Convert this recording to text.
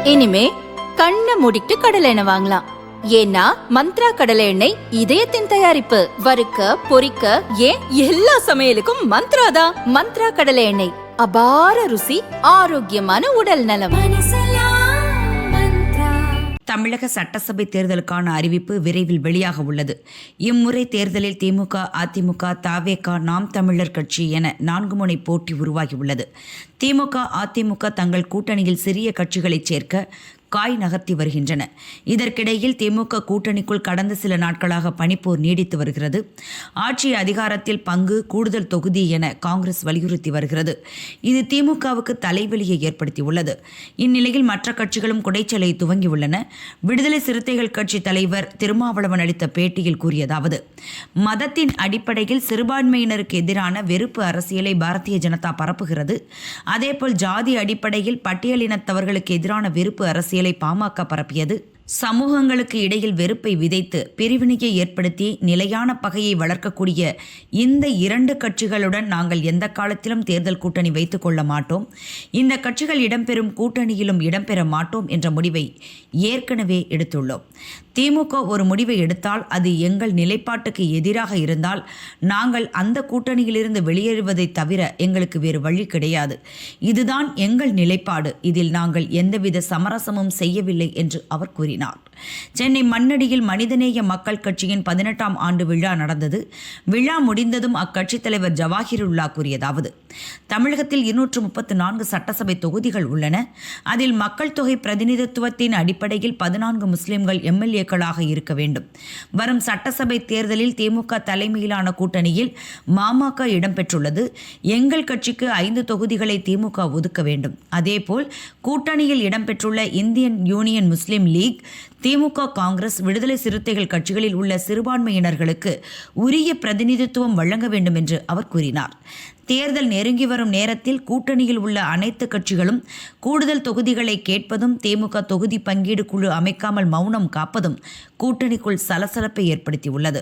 இனிமே கண்ணை மூடிட்டு கடலை எண்ணெய் வாங்கலாம். ஏன்னா மந்த்ரா கடலை எண்ணெய் இதயத்தின் தயாரிப்பு. வறுக்க பொரிக்க ஏன் எல்லா சமையலுக்கும் மந்த்ரா தான். மந்த்ரா கடலை எண்ணெய், அபார ருசி, ஆரோக்கியமான உடல் நலம். தமிழக சட்டசபை தேர்தலுக்கான அறிவிப்பு விரைவில் வெளியாக உள்ளது. இம்முறை தேர்தலில் திமுக, அதிமுக, தவேக, நாம் தமிழர் கட்சி என 4 முனை போட்டி உருவாகியுள்ளது. திமுக, அதிமுக தங்கள் கூட்டணியில் சிறிய கட்சிகளைச் சேர்க்க காய் நகர்த்தி வருகின்றன. இதற்கிடையில் திமுக கூட்டணிக்குள் கடந்த சில நாட்களாக பனிப்போர் நீடித்து வருகிறது. ஆட்சி அதிகாரத்தில் பங்கு, கூடுதல் தொகுதி என காங்கிரஸ் வலியுறுத்தி வருகிறது. இது திமுகவுக்கு தலைவலியை ஏற்படுத்தியுள்ளது. இந்நிலையில் மற்ற கட்சிகளும் குடைச்சலை துவங்கியுள்ளன. விடுதலை சிறுத்தைகள் கட்சி தலைவர் திருமாவளவன் அளித்த பேட்டியில் கூறியதாவது: மதத்தின் அடிப்படையில் சிறுபான்மையினருக்கு எதிரான வெறுப்பு அரசியலை பாரதிய ஜனதா பரப்புகிறது. அதேபோல் ஜாதி அடிப்படையில் பட்டியலினத்தவர்களுக்கு எதிரான வெறுப்பு அரசியல் பாமக பரப்பியது. சமூகங்களுக்கு இடையில் வெறுப்பை விதைத்து பிரிவினையை ஏற்படுத்தி நிலையான பகையை வளர்க்கக்கூடிய இந்த 2 கட்சிகளுடன் நாங்கள் எந்த காலத்திலும் தேர்தல் கூட்டணி வைத்துக் கொள்ள மாட்டோம். இந்த கட்சிகள் இடம்பெறும் கூட்டணியிலும் இடம்பெற மாட்டோம் என்ற முடிவை ஏற்கனவே எடுத்துள்ளோம். திமுக ஒரு முடிவை எடுத்தால் அது எங்கள் நிலைப்பாட்டுக்கு எதிராக இருந்தால் நாங்கள் அந்த கூட்டணியிலிருந்து வெளியேறுவதை தவிர எங்களுக்கு வேறு வழி கிடையாது. இதுதான் எங்கள் நிலைப்பாடு. இதில் நாங்கள் எந்தவித சமரசமும் செய்யவில்லை என்று அவர் கூறினார். சென்னை மண்ணடியில் மனிதநேய மக்கள் கட்சியின் 18ஆம் ஆண்டு விழா நடந்தது. விழா முடிந்ததும் அக்கட்சித் தலைவர் ஜவாஹிருல்லா கூறியதாவது: தமிழகத்தில் 234 சட்டசபை தொகுதிகள் உள்ளன. அதில் மக்கள் தொகை பிரதிநிதித்துவத்தின் அடிப்படையில் 14 முஸ்லிம்கள் எம்எல்ஏக்களாக இருக்க வேண்டும். வரும் சட்டசபை தேர்தலில் திமுக தலைமையிலான கூட்டணியில் மாமக இடம்பெற்றுள்ளது. எங்கள் கட்சிக்கு 5 தொகுதிகளை திமுக ஒதுக்க வேண்டும். அதேபோல் கூட்டணியில் இடம்பெற்றுள்ள இந்தியன் யூனியன் முஸ்லிம் லீக், திமுக, காங்கிரஸ், விடுதலை சிறுத்தைகள் கட்சிகளில் உள்ள சிறுபான்மையினர்களுக்கு உரிய பிரதிநிதித்துவம் வழங்க வேண்டும் என்று அவர் கூறினார். தேர்தல் நெருங்கி வரும் நேரத்தில் கூட்டணியில் உள்ள அனைத்து கட்சிகளும் கூடுதல் தொகுதிகளை கேட்பதும், திமுக தொகுதி பங்கீடு குழு அமைக்காமல் மௌனம் காப்பதும் கூட்டணிக்குள் சலசலப்பை ஏற்படுத்தியுள்ளது.